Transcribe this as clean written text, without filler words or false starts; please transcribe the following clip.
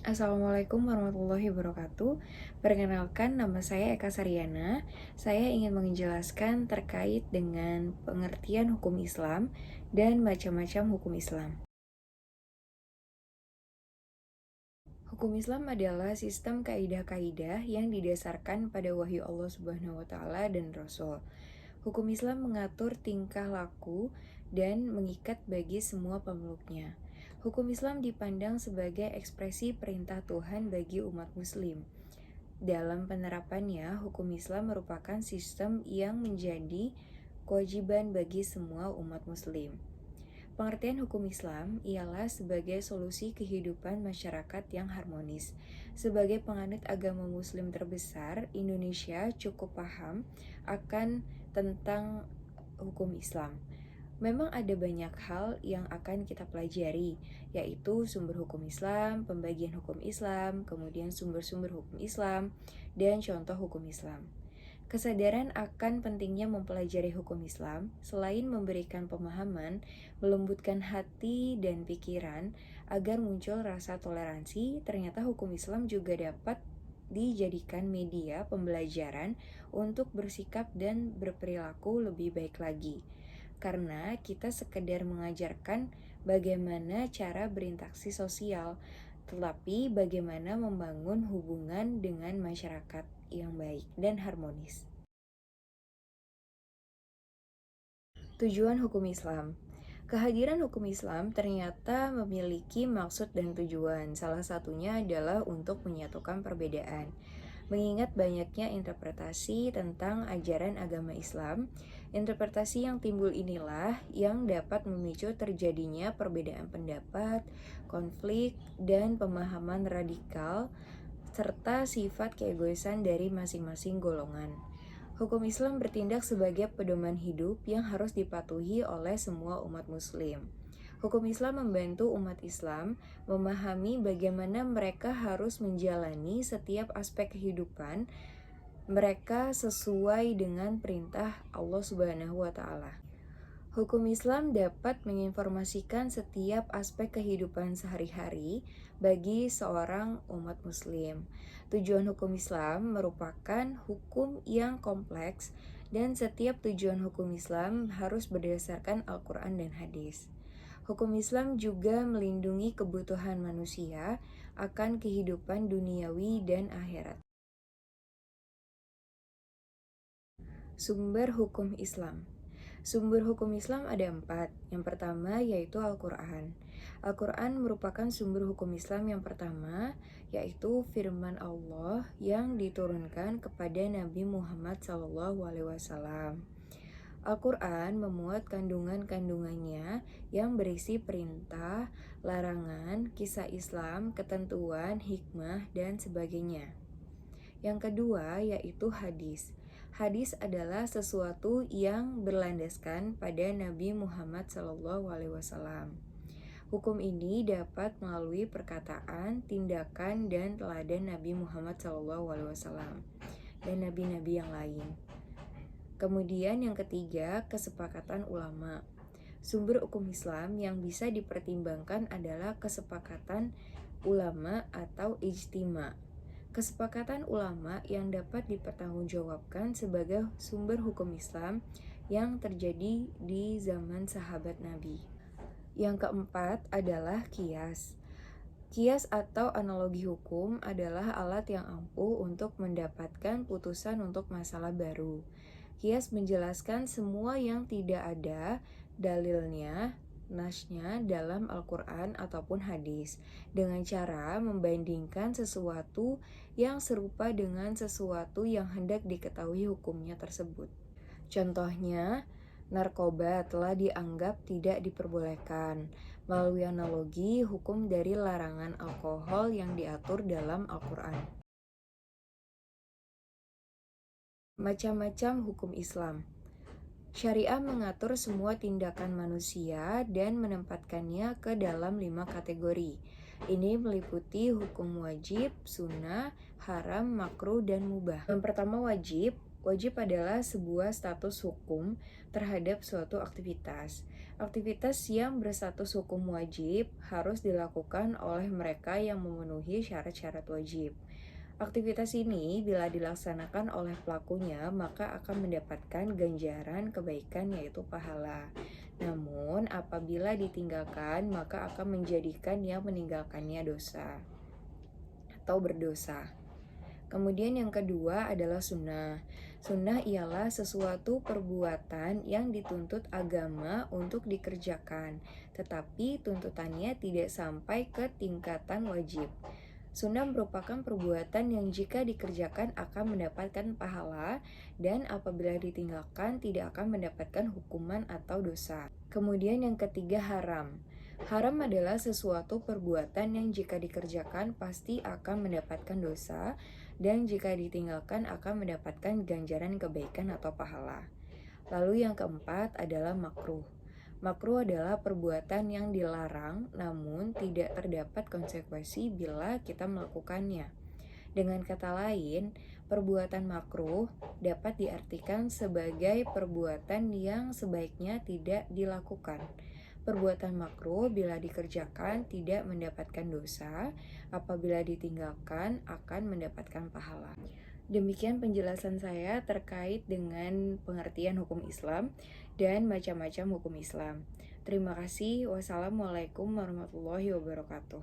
Assalamualaikum warahmatullahi wabarakatuh. Perkenalkan, nama saya Eka Saryana. Saya ingin menjelaskan terkait dengan pengertian hukum Islam dan macam-macam hukum Islam. Hukum Islam adalah sistem kaidah-kaidah yang didasarkan pada wahyu Allah Subhanahu wa taala dan Rasul. Hukum Islam mengatur tingkah laku dan mengikat bagi semua pemeluknya. Hukum Islam dipandang sebagai ekspresi perintah Tuhan bagi umat muslim. Dalam penerapannya, hukum Islam merupakan sistem yang menjadi kewajiban bagi semua umat muslim. Pengertian hukum Islam ialah sebagai solusi kehidupan masyarakat yang harmonis. Sebagai penganut agama muslim terbesar, Indonesia cukup paham akan tentang hukum Islam. Memang ada banyak hal yang akan kita pelajari, yaitu sumber hukum Islam, pembagian hukum Islam, kemudian sumber-sumber hukum Islam, dan contoh hukum Islam. Kesadaran akan pentingnya mempelajari hukum Islam, selain memberikan pemahaman, melembutkan hati dan pikiran agar muncul rasa toleransi, ternyata hukum Islam juga dapat dijadikan media pembelajaran untuk bersikap dan berperilaku lebih baik lagi. Karena kita sekedar mengajarkan bagaimana cara berinteraksi sosial, tetapi bagaimana membangun hubungan dengan masyarakat yang baik dan harmonis. Tujuan hukum Islam. Kehadiran hukum Islam ternyata memiliki maksud dan tujuan. Salah satunya adalah untuk menyatukan perbedaan. Mengingat banyaknya interpretasi tentang ajaran agama Islam, interpretasi yang timbul inilah yang dapat memicu terjadinya perbedaan pendapat, konflik, dan pemahaman radikal, serta sifat keegoisan dari masing-masing golongan. Hukum Islam bertindak sebagai pedoman hidup yang harus dipatuhi oleh semua umat muslim. Hukum Islam membantu umat Islam memahami bagaimana mereka harus menjalani setiap aspek kehidupan mereka sesuai dengan perintah Allah Subhanahu wa taala. Hukum Islam dapat menginformasikan setiap aspek kehidupan sehari-hari bagi seorang umat muslim. Tujuan hukum Islam merupakan hukum yang kompleks dan setiap tujuan hukum Islam harus berdasarkan Al-Quran dan hadis. Hukum Islam juga melindungi kebutuhan manusia akan kehidupan duniawi dan akhirat. Sumber hukum Islam. Sumber hukum Islam ada 4. Yang pertama yaitu Al-Quran. Al-Quran merupakan sumber hukum Islam yang pertama, yaitu firman Allah yang diturunkan kepada Nabi Muhammad SAW. Al-Quran memuat kandungan-kandungannya yang berisi perintah, larangan, kisah Islam, ketentuan, hikmah, dan sebagainya. Yang kedua yaitu hadis. Hadis adalah sesuatu yang berlandaskan pada Nabi Muhammad SAW. Hukum ini dapat melalui perkataan, tindakan, dan teladan Nabi Muhammad SAW dan nabi-nabi yang lain. Kemudian yang ketiga, kesepakatan ulama. Sumber hukum Islam yang bisa dipertimbangkan adalah kesepakatan ulama atau ijtima. Kesepakatan ulama yang dapat dipertanggungjawabkan sebagai sumber hukum Islam yang terjadi di zaman sahabat Nabi. Yang keempat adalah qiyas. Qiyas atau analogi hukum adalah alat yang ampuh untuk mendapatkan putusan untuk masalah baru. Qiyas menjelaskan semua yang tidak ada dalilnya, nasnya dalam Al-Quran ataupun hadis dengan cara membandingkan sesuatu yang serupa dengan sesuatu yang hendak diketahui hukumnya tersebut. Contohnya, narkoba telah dianggap tidak diperbolehkan melalui analogi hukum dari larangan alkohol yang diatur dalam Al-Quran. Macam-macam hukum Islam. Syariah mengatur semua tindakan manusia dan menempatkannya ke dalam 5 kategori. Ini meliputi hukum wajib, sunnah, haram, makruh, dan mubah. Yang pertama wajib. Wajib adalah sebuah status hukum terhadap suatu aktivitas. Aktivitas yang berstatus hukum wajib harus dilakukan oleh mereka yang memenuhi syarat-syarat wajib. Aktivitas ini bila dilaksanakan oleh pelakunya maka akan mendapatkan ganjaran kebaikan yaitu pahala. Namun apabila ditinggalkan maka akan menjadikan yang meninggalkannya dosa atau berdosa. Kemudian yang kedua adalah sunnah. Sunnah ialah sesuatu perbuatan yang dituntut agama untuk dikerjakan, tetapi tuntutannya tidak sampai ke tingkatan wajib. Sunnah merupakan perbuatan yang jika dikerjakan akan mendapatkan pahala dan apabila ditinggalkan tidak akan mendapatkan hukuman atau dosa. Kemudian yang ketiga haram. Haram adalah sesuatu perbuatan yang jika dikerjakan pasti akan mendapatkan dosa dan jika ditinggalkan akan mendapatkan ganjaran kebaikan atau pahala. Lalu yang keempat adalah makruh. Makruh adalah perbuatan yang dilarang namun tidak terdapat konsekuensi bila kita melakukannya. Dengan kata lain, perbuatan makruh dapat diartikan sebagai perbuatan yang sebaiknya tidak dilakukan. Perbuatan makruh bila dikerjakan tidak mendapatkan dosa, apabila ditinggalkan akan mendapatkan pahala. Demikian penjelasan saya terkait dengan pengertian hukum Islam dan macam-macam hukum Islam. Terima kasih. Wassalamualaikum warahmatullahi wabarakatuh.